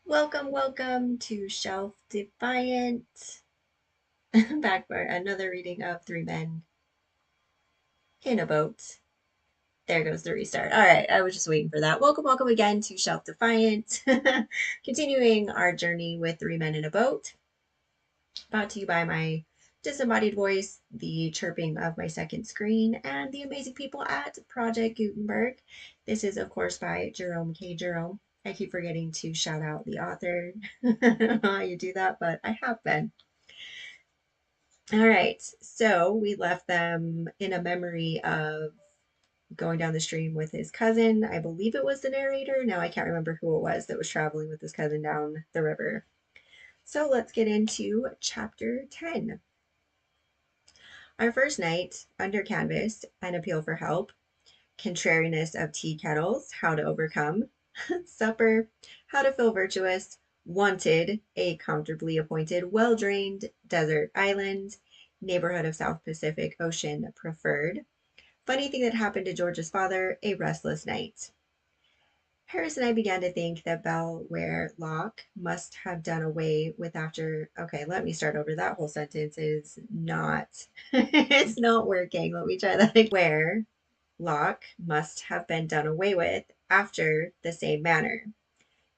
Welcome, welcome to Shelf Defiant. Back for another reading of Three Men in a Boat. There goes the restart. All right, I was just waiting for that. Welcome, welcome again to Shelf Defiant. Continuing our journey with Three Men in a Boat. Brought to you by my disembodied voice, the chirping of my second screen, and the amazing people at Project Gutenberg. This is, of course, by Jerome K. Jerome. I keep forgetting to shout out the author. I don't know how you do that, but I have been. All right, so we left them in a memory of going down the stream with his cousin. I believe it was the narrator. Now I can't remember who it was that was traveling with his cousin down the river. So let's get into chapter 10. Our first night under canvas, an appeal for help, contrariness of tea kettles, how to overcome, supper, how to feel virtuous, wanted, a comfortably appointed, well drained desert island, neighborhood of South Pacific Ocean preferred, funny thing that happened to George's father, a restless night. Harris and I began to think that Belware Lock must have done away with after. Okay, let me start over. That whole sentence is not, it's not working. Let me try that again. Where Lock must have been done away with after the same manner.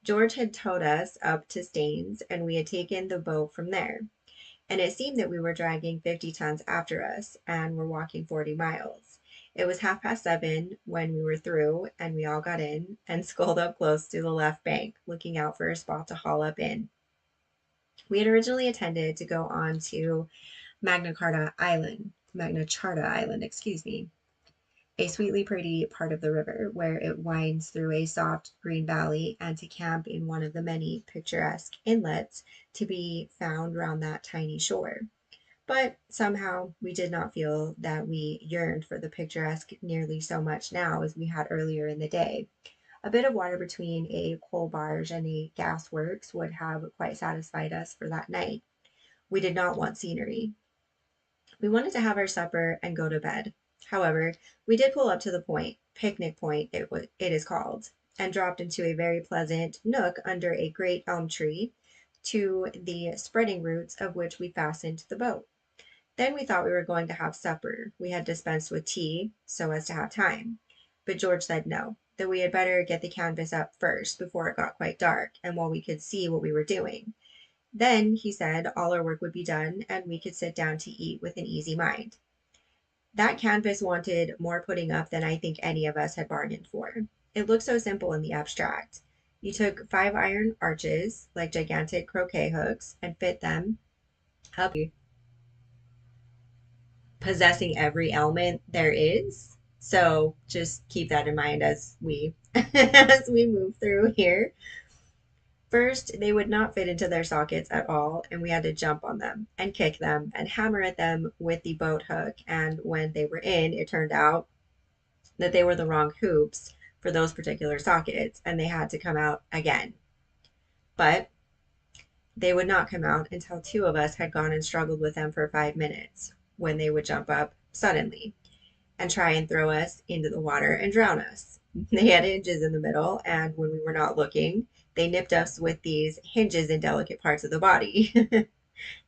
George had towed us up to Staines, and we had taken the boat from there. And it seemed that we were dragging 50 tons after us and were walking 40 miles. It was 7:30 when we were through, and we all got in and sculled up close to the left bank, looking out for a spot to haul up in. We had originally intended to go on to Magna Charta Island, excuse me, a sweetly pretty part of the river where it winds through a soft green valley, and to camp in one of the many picturesque inlets to be found round that tiny shore. But somehow we did not feel that we yearned for the picturesque nearly so much now as we had earlier in the day. A bit of water between a coal barge and a gas works would have quite satisfied us for that night. We did not want scenery. We wanted to have our supper and go to bed. However, we did pull up to the point, Picnic Point it is called, and dropped into a very pleasant nook under a great elm tree, to the spreading roots of which we fastened the boat. Then we thought we were going to have supper. We had dispensed with tea so as to have time. But George said no, that we had better get the canvas up first before it got quite dark and while we could see what we were doing. Then, he said, all our work would be done and we could sit down to eat with an easy mind. That canvas wanted more putting up than I think any of us had bargained for. It looked so simple in the abstract. You took 5 iron arches, like gigantic croquet hooks, and fit them up, possessing every element there is. So just keep that in mind as we as we move through here. First, they would not fit into their sockets at all, and we had to jump on them and kick them and hammer at them with the boat hook. And when they were in, it turned out that they were the wrong hoops for those particular sockets, and they had to come out again. But they would not come out until two of us had gone and struggled with them for 5 minutes, when they would jump up suddenly and try and throw us into the water and drown us. They had hinges in the middle, and when we were not looking, they nipped us with these hinges in delicate parts of the body.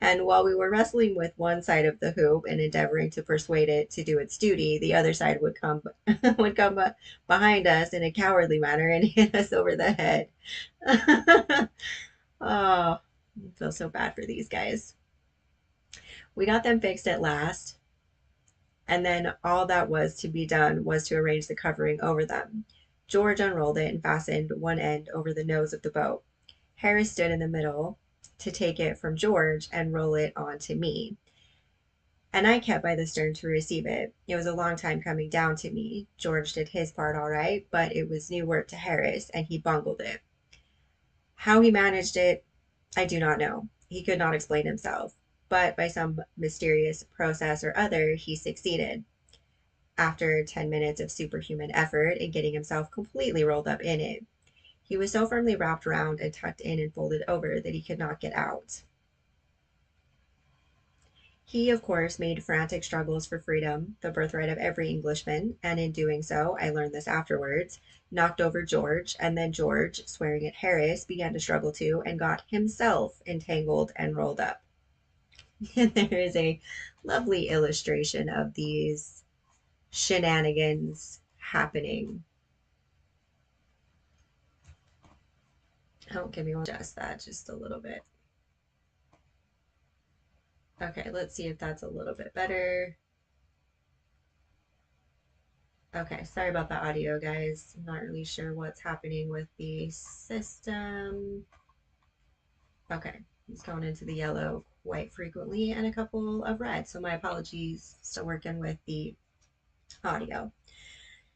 And while we were wrestling with one side of the hoop and endeavoring to persuade it to do its duty, the other side would come would come behind us in a cowardly manner and hit us over the head. Oh, I feel so bad for these guys. We got them fixed at last, and then all that was to be done was to arrange the covering over them. George unrolled it and fastened one end over the nose of the boat. Harris stood in the middle to take it from George and roll it on to me, and I kept by the stern to receive it. It was a long time coming down to me. George did his part all right, but it was new work to Harris, and he bungled it. How he managed it, I do not know. He could not explain himself, but by some mysterious process or other, he succeeded. After 10 minutes of superhuman effort in getting himself completely rolled up in it, he was so firmly wrapped round and tucked in and folded over that he could not get out. He, of course, made frantic struggles for freedom, the birthright of every Englishman, and in doing so, I learned this afterwards, knocked over George, and then George, swearing at Harris, began to struggle too and got himself entangled and rolled up. And there is a lovely illustration of these shenanigans happening. Oh, give me one. Adjust that just a little bit. Okay, let's see if that's a little bit better. Okay, sorry about the audio, guys. I'm not really sure what's happening with the system. Okay, it's going into the yellow quite frequently and a couple of red, so my apologies. Still working with the audio.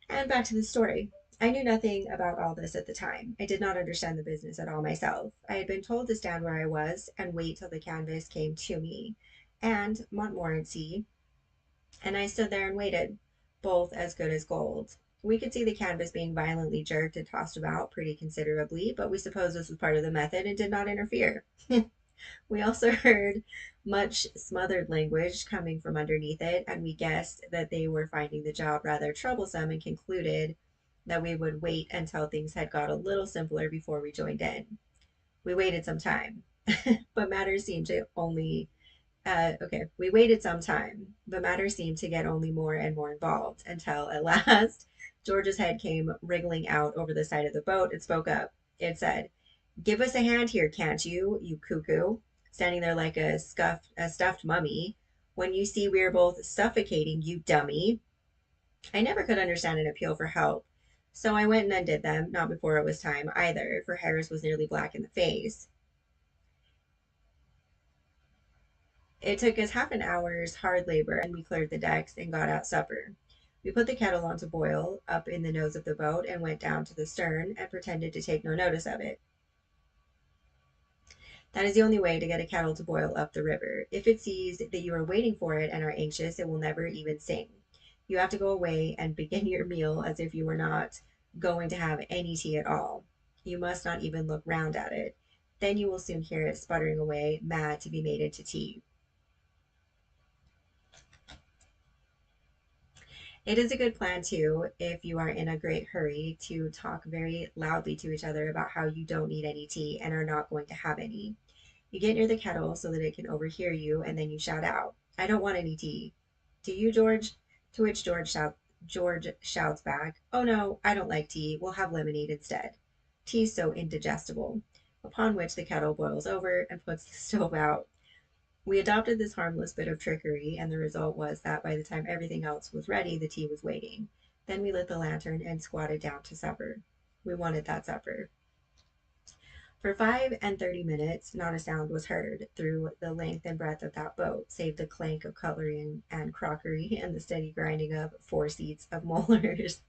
And back to the story. I knew nothing about all this at the time. I did not understand the business at all myself. I had been told to stand where I was and wait till the canvas came to me. And Montmorency and I stood there and waited, both as good as gold. We could see the canvas being violently jerked and tossed about pretty considerably, but we supposed this was part of the method and did not interfere. We also heard much smothered language coming from underneath it, and we guessed that they were finding the job rather troublesome and concluded that we would wait until things had got a little simpler before we joined in. We waited some time, but matters seemed to only we waited some time, but matters seemed to get only more and more involved until at last George's head came wriggling out over the side of the boat and spoke up. It said, "Give us a hand here, can't you, you cuckoo?" Standing there like a stuffed mummy. "When you see we're both suffocating, you dummy." I never could understand an appeal for help, so I went and undid them, not before it was time either, for Harris was nearly black in the face. It took us half an hour's hard labor, and we cleared the decks and got out supper. We put the kettle on to boil up in the nose of the boat and went down to the stern and pretended to take no notice of it. That is the only way to get a kettle to boil up the river. If it sees that you are waiting for it and are anxious, it will never even sing. You have to go away and begin your meal as if you were not going to have any tea at all. You must not even look round at it. Then you will soon hear it sputtering away, mad to be made into tea. It is a good plan too, if you are in a great hurry, to talk very loudly to each other about how you don't need any tea and are not going to have any. You get near the kettle so that it can overhear you, and then you shout out, "I don't want any tea." "Do you, George?" To which George shouts back, "Oh no, I don't like tea. We'll have lemonade instead. Tea's so indigestible." Upon which the kettle boils over and puts the stove out. We adopted this harmless bit of trickery, and the result was that by the time everything else was ready, the tea was waiting. Then we lit the lantern and squatted down to supper. We wanted that supper. For 5 and 30 minutes, not a sound was heard through the length and breadth of that boat, save the clank of cutlery and crockery and the steady grinding of four sets of molars.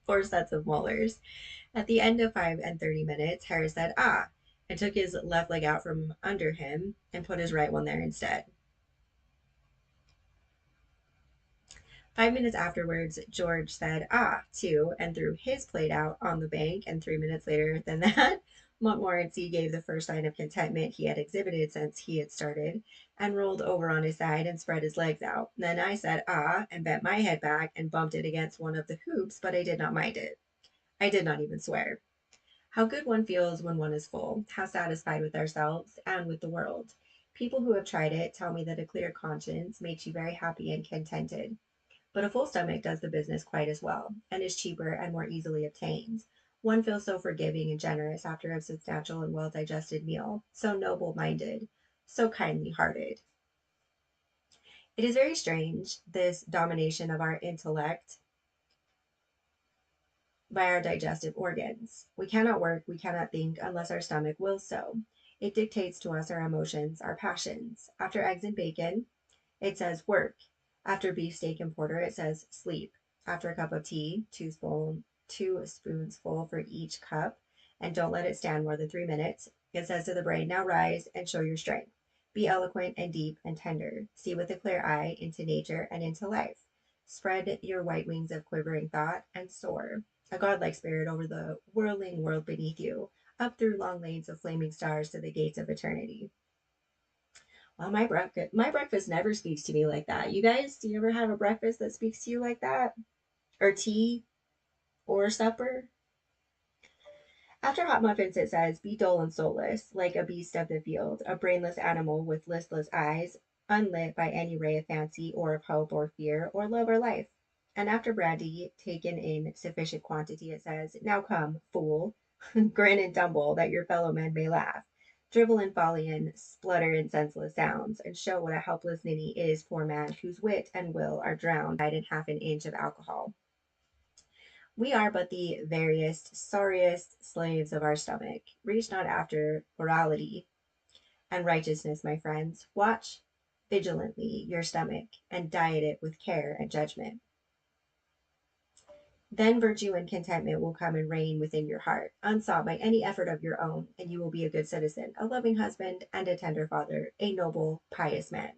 At the end of 5 and 30 minutes, Harris said, "Ah," and took his left leg out from under him and put his right one there instead. 5 minutes afterwards, George said, "Ah," too, and threw his plate out on the bank, and 3 minutes later than that, Montmorency gave the first sign of contentment he had exhibited since he had started, and rolled over on his side and spread his legs out. Then I said, "Ah," and bent my head back and bumped it against one of the hoops, but I did not mind it. I did not even swear. How good one feels when one is full, how satisfied with ourselves and with the world. People who have tried it tell me that a clear conscience makes you very happy and contented. But a full stomach does the business quite as well, and is cheaper and more easily obtained. One feels so forgiving and generous after a substantial and well digested meal, so noble minded, so kindly hearted. It is very strange, this domination of our intellect by our digestive organs. We cannot work, we cannot think, unless our stomach wills so. It dictates to us our emotions, our passions. After eggs and bacon, it says work. After beefsteak and porter, it says sleep. After a cup of tea, two spoonsful for each cup, and don't let it stand more than 3 minutes. It says to the brain, now rise and show your strength. Be eloquent and deep and tender. See with a clear eye into nature and into life. Spread your white wings of quivering thought and soar, a godlike spirit over the whirling world beneath you, up through long lanes of flaming stars to the gates of eternity. My breakfast never speaks to me like that. You guys, do you ever have a breakfast that speaks to you like that? Or tea or supper? After hot muffins, it says, be dull and soulless, like a beast of the field, a brainless animal with listless eyes, unlit by any ray of fancy or of hope or fear or love or life. And after brandy, taken in sufficient quantity, it says, now come, fool, grin and tumble, that your fellow men may laugh. Drivel and folly and splutter in senseless sounds, and show what a helpless ninny is poor man whose wit and will are drowned in half an inch of alcohol. We are but the veriest, sorriest slaves of our stomach. Reach not after morality and righteousness, my friends. Watch vigilantly your stomach, and diet it with care and judgment. Then virtue and contentment will come and reign within your heart, unsought by any effort of your own, and you will be a good citizen, a loving husband, and a tender father, a noble, pious man.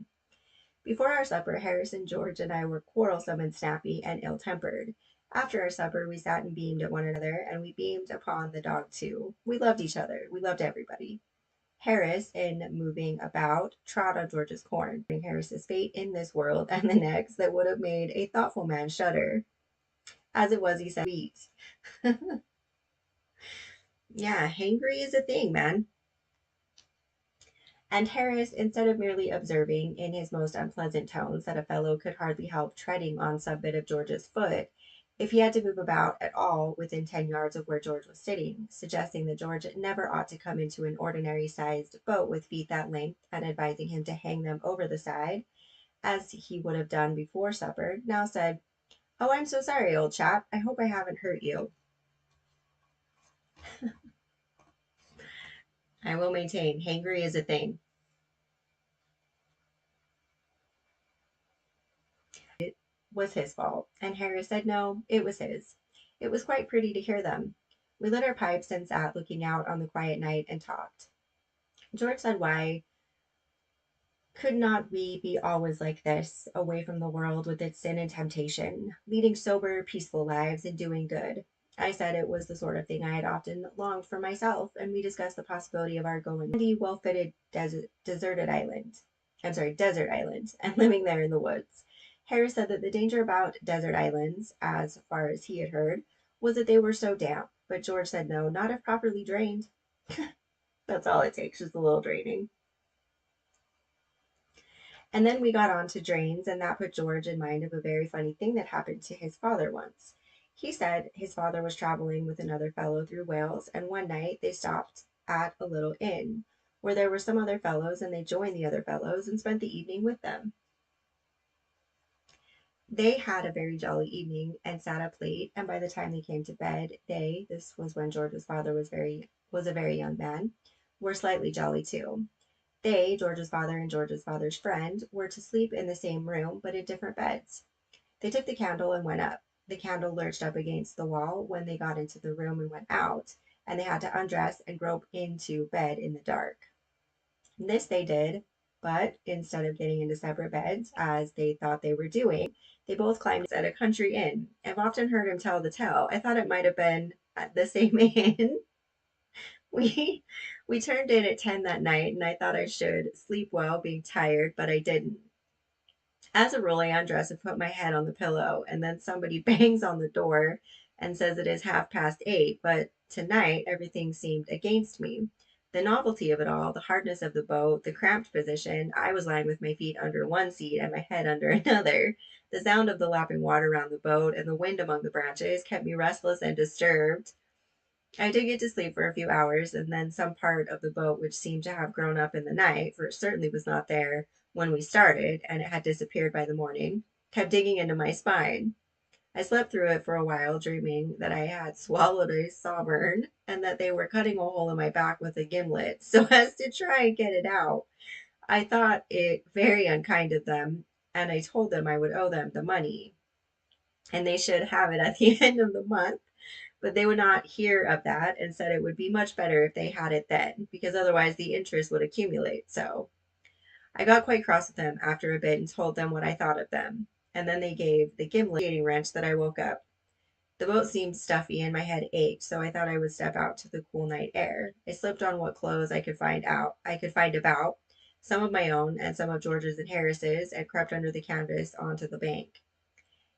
Before our supper, Harrison, George, and I were quarrelsome and snappy and ill tempered. After our supper, we sat and beamed at one another, and we beamed upon the dog too. We loved each other. We loved everybody. Harris, in moving about, trod on George's corn, Harris's fate in this world and the next that would have made a thoughtful man shudder. As it was, he said, sweet. Yeah, hangry is a thing, man. And Harris, instead of merely observing in his most unpleasant tones that a fellow could hardly help treading on some bit of George's foot, if he had to move about at all within 10 yards of where George was sitting, suggesting that George never ought to come into an ordinary sized boat with feet that length, and advising him to hang them over the side, as he would have done before supper, now said, oh, I'm so sorry, old chap. I hope I haven't hurt you. I will maintain, hangry is a thing. Was his fault, and Harris said no, it was his. It was quite pretty to hear them. We lit our pipes and sat looking out on the quiet night and talked. George said, why could not we be always like this, away from the world with its sin and temptation, leading sober, peaceful lives and doing good? I said it was the sort of thing I had often longed for myself, and we discussed the possibility of our going to the well-fitted deserted island. Desert island, and living there in the woods. Harris said that the danger about desert islands, as far as he had heard, was that they were so damp, but George said no, not if properly drained. That's all it takes, just a little draining. And then we got on to drains, and that put George in mind of a very funny thing that happened to his father once. He said his father was traveling with another fellow through Wales, and one night they stopped at a little inn where there were some other fellows, and they joined the other fellows and spent the evening with them. They had a very jolly evening and sat up late, and by the time they came to bed, this was when George's father was a very young man, were slightly jolly too. They, George's father and George's father's friend, were to sleep in the same room, but in different beds. They took the candle and went up. The candle lurched up against the wall when they got into the room and went out, and they had to undress and grope into bed in the dark. And this they did, but instead of getting into separate beds, as they thought they were doing, they both climbed at a country inn. I've often heard him tell the tale. I thought it might have been at the same inn. We we turned in at 10 that night, and I thought I should sleep well, being tired, but I didn't. As a rule, I undress and put my head on the pillow, and then somebody bangs on the door and says it is 8:30, but tonight everything seemed against me. The novelty of it all, the hardness of the boat, the cramped position, I was lying with my feet under one seat and my head under another. The sound of the lapping water around the boat and the wind among the branches kept me restless and disturbed. I did get to sleep for a few hours, and then some part of the boat which seemed to have grown up in the night, for it certainly was not there when we started, and it had disappeared by the morning, kept digging into my spine. I slept through it for a while, dreaming that I had swallowed a sovereign, and that they were cutting a hole in my back with a gimlet so as to try and get it out. I thought it very unkind of them, and I told them I would owe them the money, and they should have it at the end of the month. But they would not hear of that, and said it would be much better if they had it then, because otherwise the interest would accumulate. So I got quite cross with them after a bit and told them what I thought of them. And then they gave the gimlet wrench that I woke up. The boat seemed stuffy and my head ached, so I thought I would step out to the cool night air. I slipped on what clothes I could find about, some of my own and some of George's and Harris's, and crept under the canvas onto the bank.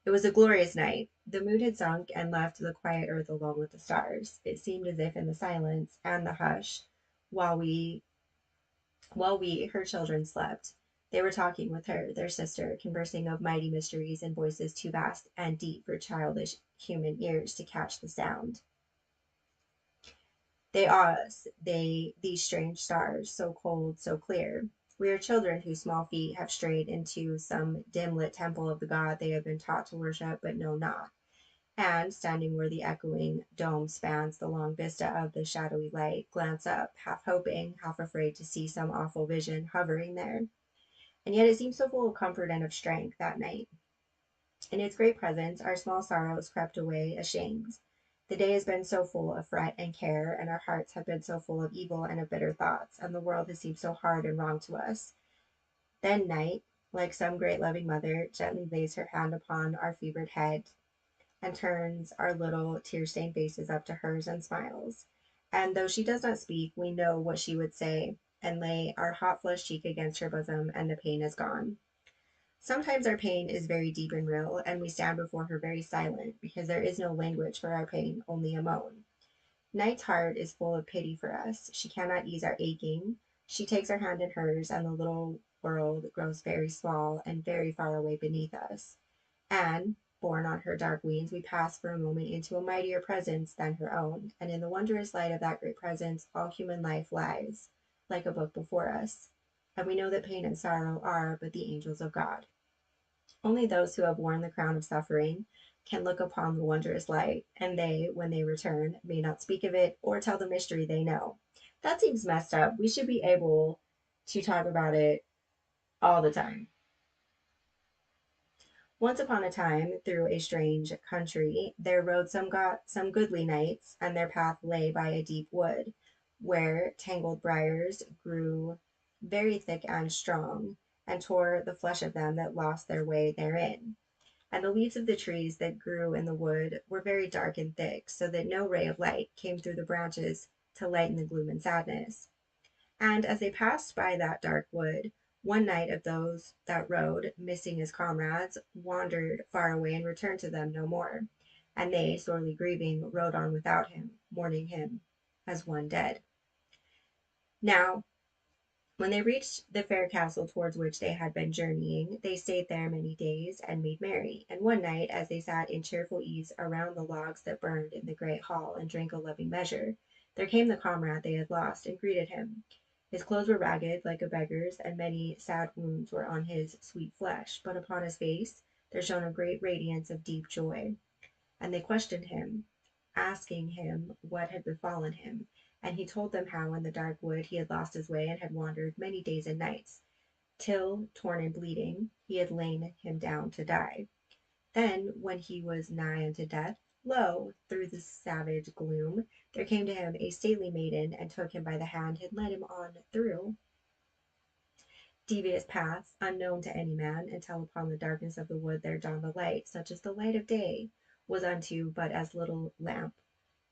It was a glorious night. The moon had sunk and left the quiet earth alone with the stars. It seemed as if in the silence and the hush, while we her children slept, they were talking with her, their sister, conversing of mighty mysteries in voices too vast and deep for childish human ears to catch the sound. They awe us, these strange stars, so cold, so clear. We are children whose small feet have strayed into some dim lit temple of the God they have been taught to worship but know not. And, standing where the echoing dome spans the long vista of the shadowy light, glance up, half hoping, half afraid to see some awful vision hovering there. And yet it seemed so full of comfort and of strength that night. In its great presence, our small sorrows crept away ashamed. The day has been so full of fret and care, and our hearts have been so full of evil and of bitter thoughts, and the world has seemed so hard and wrong to us. Then night, like some great loving mother, gently lays her hand upon our fevered head, and turns our little tear-stained faces up to hers and smiles. And though she does not speak, we know what she would say, and lay our hot flushed cheek against her bosom, and the pain is gone. Sometimes our pain is very deep and real, and we stand before her very silent, because there is no language for our pain, only a moan. Night's heart is full of pity for us. She cannot ease our aching. She takes our hand in hers, and the little world grows very small and very far away beneath us. And, borne on her dark wings, we pass for a moment into a mightier presence than her own, and in the wondrous light of that great presence all human life lies, like a book before us. And we know that pain and sorrow are but the angels of God. Only those who have worn the crown of suffering can look upon the wondrous light, and they, when they return, may not speak of it or tell the mystery they know. That seems messed up. We should be able to talk about it all the time. Once upon a time, through a strange country, there rode some goodly knights, and their path lay by a deep wood, where tangled briars grew very thick and strong, and tore the flesh of them that lost their way therein. And the leaves of the trees that grew in the wood were very dark and thick, so that no ray of light came through the branches to lighten the gloom and sadness. And as they passed by that dark wood, one knight of those that rode, missing his comrades, wandered far away and returned to them no more. And they, sorely grieving, rode on without him, mourning him as one dead. Now, when they reached the fair castle towards which they had been journeying, they stayed there many days and made merry. And one night, as they sat in cheerful ease around the logs that burned in the great hall and drank a loving measure, there came the comrade they had lost and greeted him. His clothes were ragged like a beggar's, and many sad wounds were on his sweet flesh, but upon his face there shone a great radiance of deep joy. And they questioned him, asking him what had befallen him, and he told them how in the dark wood he had lost his way and had wandered many days and nights, till, torn and bleeding, he had lain him down to die. Then, when he was nigh unto death, lo, through the savage gloom, there came to him a stately maiden, and took him by the hand, and led him on through devious paths, unknown to any man, until upon the darkness of the wood there dawned a light, such as the light of day was unto but as little lamp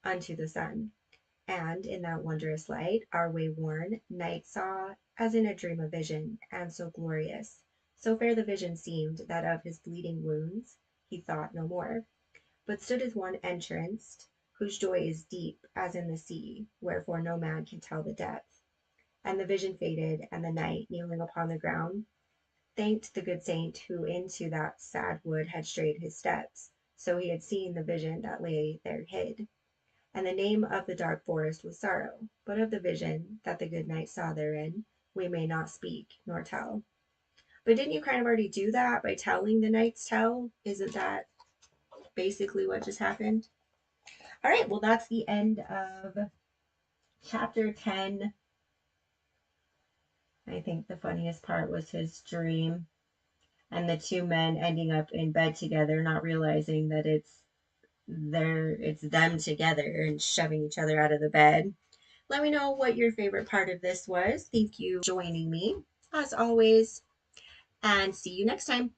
unto the sun. And in that wondrous light, our way-worn knight saw, as in a dream, a vision, and so glorious, so fair the vision seemed, that of his bleeding wounds he thought no more, but stood as one entranced, whose joy is deep as in the sea, wherefore no man can tell the depth. And the vision faded, and the knight, kneeling upon the ground, thanked the good saint who into that sad wood had strayed his steps, so he had seen the vision that lay there hid. And the name of the dark forest was Sorrow, but of the vision that the good knight saw therein we may not speak nor tell. But didn't you kind of already do that by telling the knight's tale? Isn't that basically what just happened? All right, well, that's the end of chapter 10. I think the funniest part was his dream and the two men ending up in bed together, not realizing that it's them together and shoving each other out of the bed. Let me know what your favorite part of this was. Thank you for joining me, as always, and see you next time.